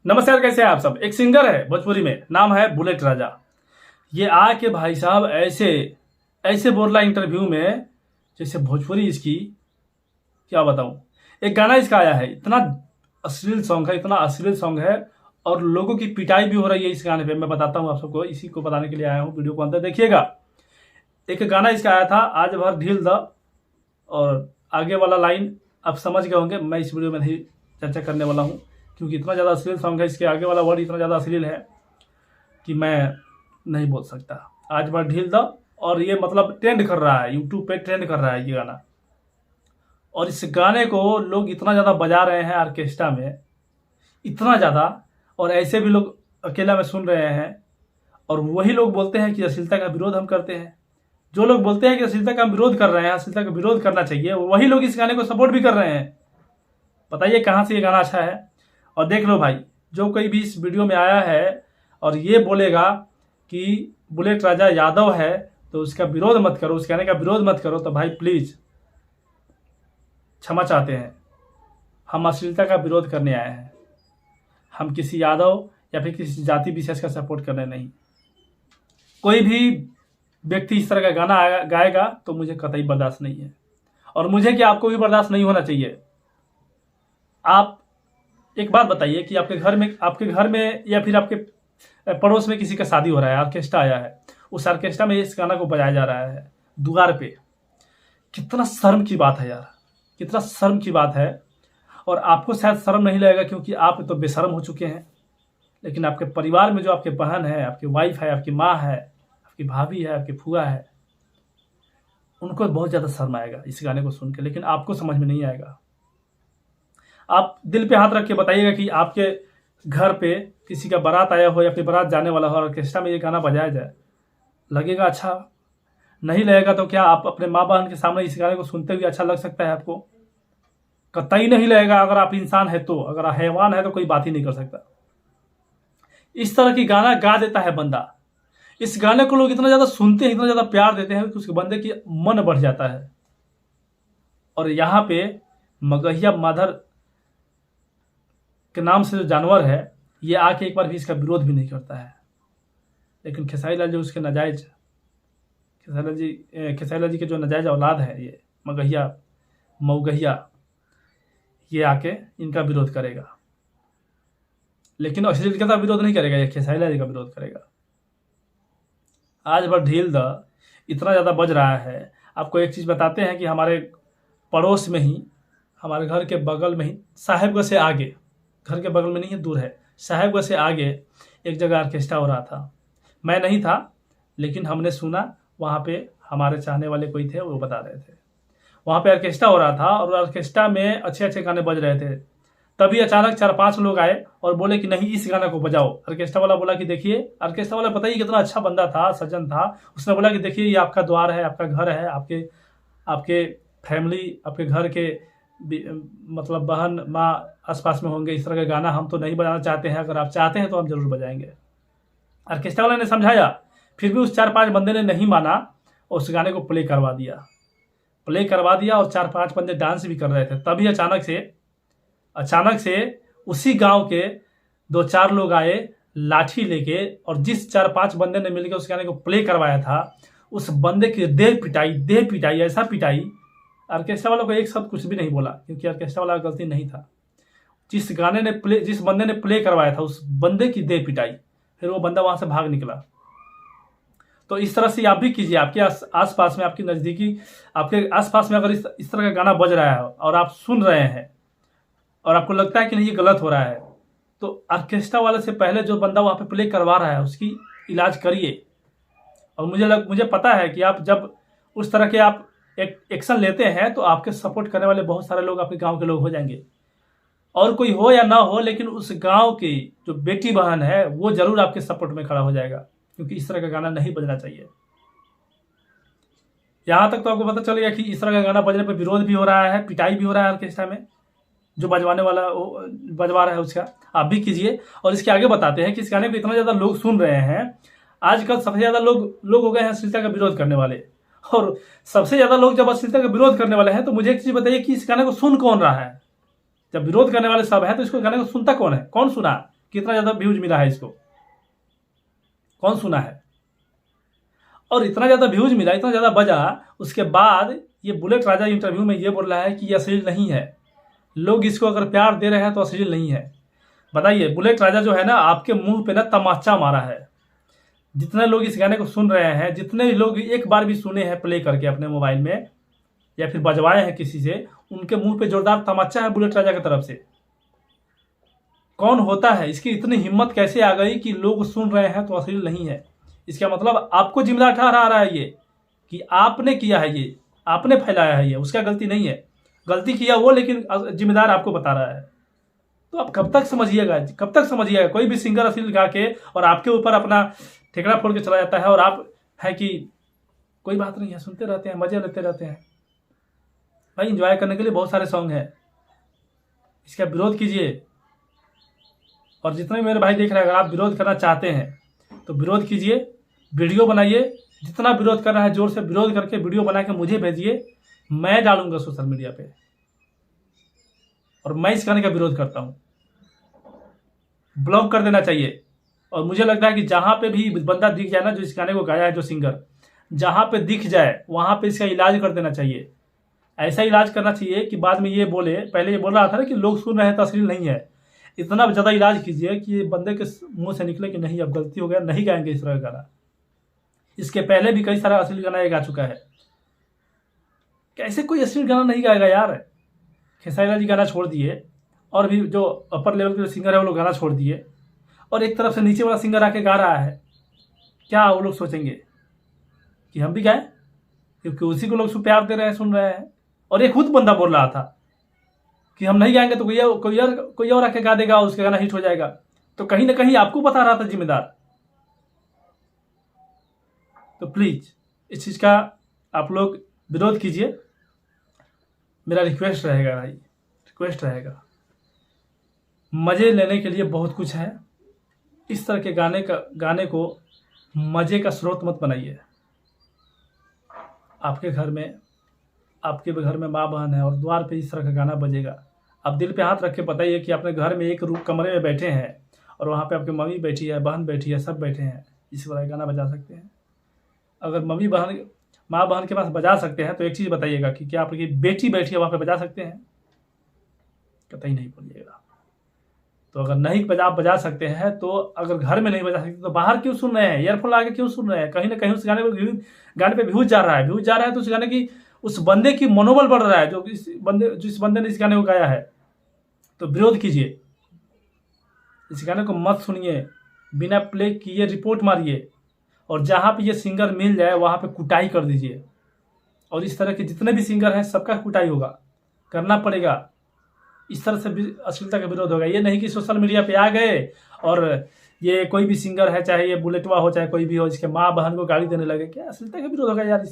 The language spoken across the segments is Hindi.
नमस्कार, कैसे हैं आप सब। एक सिंगर है भोजपुरी में, नाम है बुलेट राजा। ये आके भाई साहब ऐसे ऐसे बोल रहा इंटरव्यू में जैसे भोजपुरी इसकी क्या बताऊं। एक गाना इसका आया है, इतना अश्लील सॉन्ग है, इतना अश्लील सॉन्ग है और लोगों की पिटाई भी हो रही है इस गाने पे। मैं बताता हूं आप सबको, इसी को बताने के लिए आया हूं। वीडियो को अंदर देखिएगा। एक गाना इसका आया था, आज भर ढील द, और आगे वाला लाइन आप समझ गए होंगे। मैं इस वीडियो में नहीं चर्चा करने वाला हूं क्योंकि इतना ज़्यादा अश्लील सॉन्ग है, इसके आगे वाला वर्ड इतना ज़्यादा अश्लील है कि मैं नहीं बोल सकता। आज बार ढील दो, और ये मतलब ट्रेंड कर रहा है, यूट्यूब पे ट्रेंड कर रहा है ये गाना। और इस गाने को लोग इतना ज़्यादा बजा रहे हैं ऑर्केस्ट्रा में, इतना ज़्यादा, और ऐसे भी लोग अकेला में सुन रहे हैं। और वही लोग बोलते हैं कि अश्लीलता का विरोध हम करते हैं। जो लोग बोलते हैं कि अश्लीलता का हम विरोध कर रहे हैं, अश्लीलता का विरोध करना चाहिए, वही लोग इस गाने को सपोर्ट भी कर रहे हैं। बताइए कहाँ से ये गाना अच्छा है। और देख लो भाई, जो कोई भी इस वीडियो में आया है और ये बोलेगा कि बुलेट राजा यादव है तो उसका विरोध मत करो, उस गाने का विरोध मत करो, तो भाई प्लीज क्षमा चाहते हैं। हम अश्लीलता का विरोध करने आए हैं, हम किसी यादव या फिर किसी जाति विशेष का सपोर्ट करने नहीं। कोई भी व्यक्ति इस तरह का गाना गाएगा तो मुझे कतई बर्दाश्त नहीं है, और मुझे क्या आपको भी बर्दाश्त नहीं होना चाहिए। आप एक बात बताइए कि आपके घर में या फिर आपके पड़ोस में किसी का शादी हो रहा है, ऑर्केस्ट्रा आया है, उस ऑर्केस्ट्रा में इस गाना को बजाया जा रहा है द्वार पे। कितना शर्म की बात है यार, कितना शर्म की बात है। और आपको शायद शर्म नहीं लगेगा क्योंकि आप तो बेशर्म हो चुके हैं, लेकिन आपके परिवार में जो आपके बहन है, आपकी वाइफ है, आपकी माँ है, आपकी भाभी है, आपकी फूआ है, उनको बहुत ज़्यादा शर्म आएगा इस गाने को सुन के, लेकिन आपको समझ में नहीं आएगा। आप दिल पे हाथ रख के बताइएगा कि आपके घर पे किसी का बारात आया हो या फिर बारात जाने वाला हो और ऑर्केस्ट्रा में ये गाना बजाया जाए, लगेगा अच्छा? नहीं लगेगा तो क्या आप अपने माँ बहन के सामने इस गाने को सुनते हुए अच्छा लग सकता है आपको? कतई नहीं लगेगा। अगर आप इंसान है तो, अगर आप हैवान है तो कोई बात ही नहीं कर सकता। इस तरह की गाना गा देता है बंदा। इस गाने को लोग इतना ज्यादा सुनते हैं, इतना ज्यादा प्यार देते हैं कि उसके बंदे की मन बढ़ जाता है। और यहाँ पे मगहिया माधर के नाम से जो जानवर है, ये आके एक बार भी इसका विरोध भी नहीं करता है। लेकिन खेसारी लाल जो उसके नाजायज, खेसारी लाल जी के जो नाजायज औलाद है, ये मगहिया मऊगहिया, ये आके इनका विरोध करेगा। लेकिन अश्लीलता का विरोध नहीं करेगा, ये खेसारी लाल जी का विरोध करेगा। आज भर ढील द इतना ज़्यादा बज रहा है। आपको एक चीज़ बताते हैं कि हमारे पड़ोस में ही, हमारे घर के बगल में ही, साहेबगंज से आगे, घर के बगल में नहीं है, दूर है, साहेबगंज से आगे एक जगह ऑर्केस्ट्रा हो रहा था। मैं नहीं था, लेकिन हमने सुना, वहाँ पे हमारे चाहने वाले कोई थे, वो बता रहे थे वहाँ पे ऑर्केस्ट्रा हो रहा था और ऑर्केस्ट्रा में अच्छे अच्छे गाने बज रहे थे। तभी अचानक 4-5 लोग आए और बोले कि नहीं, इस गाना को बजाओ। ऑर्केस्ट्रा वाला बोला कि देखिए, ऑर्केस्ट्रा वाला पता ही कितना अच्छा बंदा था, सज्जन था। उसने बोला कि देखिए, ये आपका द्वार है, आपका घर है, आपके आपके फैमिली, आपके घर के मतलब बहन माँ आसपास में होंगे, इस तरह का गाना हम तो नहीं बजाना चाहते हैं, अगर आप चाहते हैं तो हम जरूर बजाएंगे। ऑर्केस्ट्रा वाले ने समझाया, फिर भी उस 4-5 बंदे ने नहीं माना और उस गाने को प्ले करवा दिया और 4-5 बंदे डांस भी कर रहे थे। तभी अचानक से उसी गांव के 2-4 लोग आए लाठी लेके, और जिस 4-5 बंदे ने मिलकर उस गाने को प्ले करवाया था, उस बंदे की देह पिटाई, ऐसा पिटाई। ऑर्केस्ट्रा वालों को एक शब्द कुछ भी नहीं बोला क्योंकि ऑर्केस्ट्रा वाला गलती नहीं था। जिस बंदे ने प्ले करवाया था, उस बंदे की देह पिटाई, फिर वो बंदा वहां से भाग निकला। तो इस तरह से आप भी कीजिए। आपके आसपास में, आपकी नज़दीकी, आपके आसपास में अगर इस तरह का गाना बज रहा है और आप सुन रहे हैं और आपको लगता है कि नहीं ये गलत हो रहा है, तो ऑर्केस्ट्रा वाले से पहले जो बंदा वहाँ पे प्ले करवा रहा है उसकी इलाज करिए। और मुझे पता है कि आप जब उस तरह के आप एक एक्शन लेते हैं तो आपके सपोर्ट करने वाले बहुत सारे लोग आपके गाँव के लोग हो जाएंगे। और कोई हो या ना हो, लेकिन उस गाँव की जो बेटी बहन है वो जरूर आपके सपोर्ट में खड़ा हो जाएगा, क्योंकि इस तरह का गाना नहीं बजना चाहिए। यहाँ तक तो आपको पता चलेगा कि इस तरह का गाना बजने पर विरोध भी हो रहा है, पिटाई भी हो रहा है ऑर्केस्ट्रा में। जो बजवाने वाला बजवा रहा है उसका आप भी कीजिए। और इसके आगे बताते हैं कि इस गाने को इतना ज़्यादा लोग सुन रहे हैं। आजकल सबसे ज़्यादा लोग हो गए हैं अश्लीलता का विरोध करने वाले, और सबसे ज़्यादा लोग जब अश्लीलता का विरोध करने वाले हैं तो मुझे एक चीज़ बताइए कि इस गाने को सुन कौन रहा है? जब विरोध करने वाले सब हैं तो इसको गाने को सुनता कौन है? कौन सुना? कितना ज़्यादा व्यूज मिला है इसको, कौन सुना है? और इतना ज़्यादा व्यूज मिला, इतना ज़्यादा बजा, उसके बाद ये बुलेट राजा इंटरव्यू में ये बोल रहा है कि ये अश्लील नहीं है, लोग इसको अगर प्यार दे रहे हैं तो अश्लील नहीं है। बताइए, बुलेट राजा जो है ना, आपके मुंह पे ना तमाचा मारा है। जितने लोग इस गाने को सुन रहे हैं, जितने लोग एक बार भी सुने हैं प्ले करके अपने मोबाइल में या फिर बजवाए हैं किसी से, उनके मुंह पे जोरदार तमाचा है बुलेट राजा की तरफ से। कौन होता है, इसकी इतनी हिम्मत कैसे आ गई कि लोग सुन रहे हैं तो अश्लील नहीं है? इसका मतलब आपको जिम्मेदार ठहरा रहा है ये कि आपने किया है, ये आपने फैलाया है, ये उसका गलती नहीं है। गलती किया वो, लेकिन जिम्मेदार आपको बता रहा है। तो आप कब तक समझिएगा, कब तक समझिएगा? कोई भी सिंगर अश्लील गा के और आपके ऊपर अपना ठेकड़ा फोड़ के चला जाता है, और आप है कि कोई बात नहीं है, सुनते रहते हैं, मजे लेते रहते हैं। भाई एंजॉय करने के लिए बहुत सारे सॉन्ग हैं, इसका विरोध कीजिए। और जितने भी मेरे भाई देख रहे हैं, अगर आप विरोध करना चाहते हैं तो विरोध कीजिए, वीडियो बनाइए, जितना विरोध करना है जोर से विरोध करके वीडियो बना के मुझे भेजिए, मैं डालूंगा सोशल मीडिया पे। और मैं इस गाने का विरोध करता हूँ, ब्लॉक कर देना चाहिए। और मुझे लगता है कि जहाँ पे भी बंदा दिख जाए ना, जो इस गाने को गाया है, जो सिंगर, जहाँ पे दिख जाए वहाँ पे इसका इलाज कर देना चाहिए। ऐसा इलाज करना चाहिए कि बाद में ये बोले, पहले ये बोल रहा था ना कि लोग सुन रहे हैं तो अश्लील नहीं है, इतना ज़्यादा इलाज कीजिए कि ये बंदे के मुंह से निकले कि नहीं अब गलती हो गया, नहीं गाएंगे इस तरह का गाना। इसके पहले भी कई सारा अश्लील गाना ये गा चुका है, कैसे कोई अश्लील गाना नहीं गाएगा यार? खेसारी लाल जी गाना छोड़ दिए, और भी जो अपर लेवल के सिंगर है वो लोग गाना छोड़ दिए, और एक तरफ से नीचे वाला सिंगर आके गा रहा है। क्या वो लोग सोचेंगे कि हम भी गाएं? क्योंकि उसी को लोग प्यार दे रहे हैं, सुन रहे हैं। और एक खुद बंदा बोल रहा था कि हम नहीं गाएंगे तो कोई और आके गा देगा, उसका गाना हिट हो जाएगा। तो कहीं ना कहीं आपको बता रहा था जिम्मेदार। तो प्लीज इस चीज का आप लोग विरोध कीजिए, मेरा रिक्वेस्ट रहेगा भाई, रिक्वेस्ट रहेगा। मजे लेने के लिए बहुत कुछ है, इस तरह के गाने को मजे का स्रोत मत बनाइए। आपके घर में माँ बहन है और द्वार पे इस तरह का गाना बजेगा, आप दिल पे हाथ रख के बताइए कि अपने घर में एक कमरे में बैठे हैं और वहाँ पे आपकी मम्मी बैठी है, बहन बैठी है, सब बैठे हैं, इस तरह का गाना बजा सकते हैं? अगर माँ बहन के पास बजा सकते हैं तो एक चीज़ बताइएगा कि क्या आपकी बेटी बैठी है वहाँ पे बजा सकते हैं? कतई नहीं बोलिएगा। तो अगर नहीं बजा सकते हैं, तो अगर घर में नहीं बजा सकते तो बाहर क्यों सुन रहे हैं? ईयरफोन लगा के क्यों सुन रहे हैं? कहीं ना कहीं उस गाने पे व्यूज जा रहा है, तो उस गाने की, उस बंदे की मनोबल बढ़ रहा है, जो इस बंदे ने इस गाने को गाया है। तो विरोध कीजिए, इस गाने को मत सुनिए, बिना प्ले किए रिपोर्ट मारिए, और जहाँ पे ये सिंगर मिल जाए वहाँ पे कुटाई कर दीजिए। और इस तरह के जितने भी सिंगर हैं सबका कुटाई होगा, करना पड़ेगा। इस तरह से भी अश्लीलता का विरोध होगा। ये नहीं कि सोशल मीडिया पे आ गए और ये कोई भी सिंगर है, चाहे ये बुलेटवा हो चाहे कोई भी हो, इसके माँ बहन को गाली देने लगे। क्या अश्लीलता का विरोध होगा यार?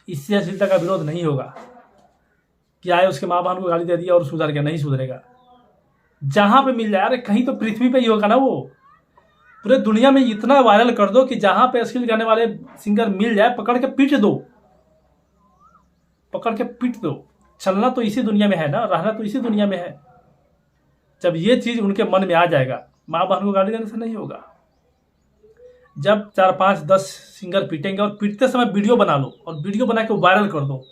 इससे अश्लीलता का विरोध नहीं होगा। क्या है, उसके माँ बहन को गाली दे दिया और सुधर गया? नहीं सुधरेगा। जहां पे मिल जाए, अरे कहीं तो पृथ्वी पे ही होगा ना, वो पूरे दुनिया में इतना वायरल कर दो कि जहां पे अश्लील गाने वाले सिंगर मिल जाए, पकड़ के पीट दो, पकड़ के पीट दो। चलना तो इसी दुनिया में है ना, रहना तो इसी दुनिया में है। जब ये चीज उनके मन में आ जाएगा, माँ बहन को गाली देने से नहीं होगा। जब 4, 5, 10 सिंगर पीटेंगे और पीटते समय वीडियो बना लो और वीडियो बना के वायरल कर दो,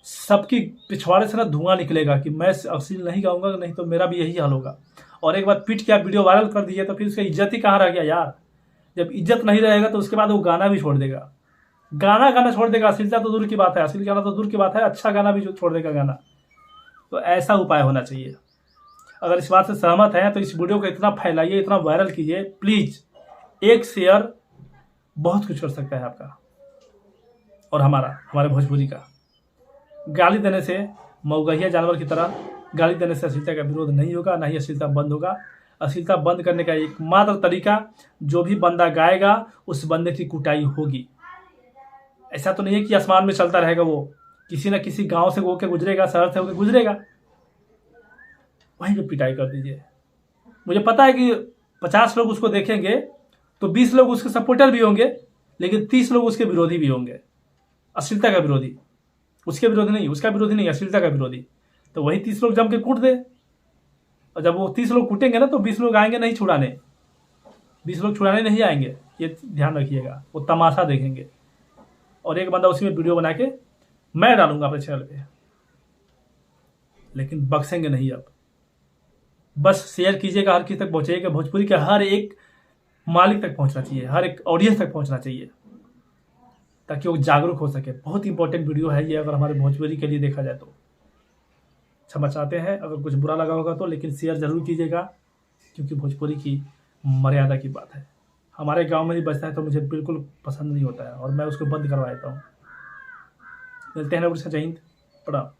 सबकी पिछवाड़े से ना धुआं निकलेगा कि मैं अश्लील नहीं गाऊंगा, नहीं तो मेरा भी यही हाल होगा। और एक बार पीट के आप वीडियो वायरल कर दिए तो फिर उसका इज्जत ही कहाँ रह गया यार? जब इज्जत नहीं रहेगा तो उसके बाद वो गाना भी छोड़ देगा, गाना छोड़ देगा। अश्लीलता तो दूर की बात है, अश्लील गाना तो दूर की बात है, अच्छा गाना भी जो छोड़ देगा गाना। तो ऐसा उपाय होना चाहिए। अगर इस बात से सहमत हैं तो इस वीडियो को इतना फैलाइए, इतना वायरल कीजिए प्लीज। एक शेयर बहुत कुछ कर सकता है आपका और हमारे भोजपुरी का। गाली देने से, मऊगहिया जानवर की तरह गाली देने से अश्लीलता का विरोध नहीं होगा, ना ही अश्लीलता बंद होगा। अश्लीलता बंद करने का एकमात्र तरीका, जो भी बंदा गाएगा उस बंदे की कुटाई होगी। ऐसा तो नहीं है कि आसमान में चलता रहेगा, वो किसी न किसी गांव से होकर गुजरेगा, शहर से होकर गुजरेगा, वहीं पे पिटाई कर दीजिए। मुझे पता है कि 50 लोग उसको देखेंगे तो 20 लोग उसके सपोर्टर भी होंगे, लेकिन 30 लोग उसके विरोधी भी होंगे। अश्लीलता का विरोधी, उसके विरोधी नहीं, उसका विरोधी नहीं, अश्लीलता का विरोधी। तो वही 30 लोग जम के कूट दे, और जब वो 30 लोग कूटेंगे ना तो 20 लोग आएंगे नहीं छुड़ाने, 20 लोग छुड़ाने नहीं आएंगे, ये ध्यान रखिएगा। वो तमाशा देखेंगे और एक बंदा उसी में वीडियो बना के मैं डालूंगा अपने चैनल पे, लेकिन बख्शेंगे नहीं। अब बस शेयर कीजिएगा, हर किसी तक पहुंचाइएगा। भोजपुरी के हर एक मालिक तक पहुंचना चाहिए, हर एक ऑडियंस तक पहुंचना चाहिए, ताकि वो जागरूक हो सके। बहुत इंपॉर्टेंट वीडियो है ये, अगर हमारे भोजपुरी के लिए देखा जाए तो। क्षमा चाहते हैं अगर कुछ बुरा लगा होगा तो, लेकिन शेयर जरूर कीजिएगा, क्योंकि भोजपुरी की मर्यादा की बात है। हमारे गांव में ही बजता है तो मुझे बिल्कुल पसंद नहीं होता है और मैं उसको बंद करवा देता हूँ। मिलते हैं, जय हिंद, प्रणाम।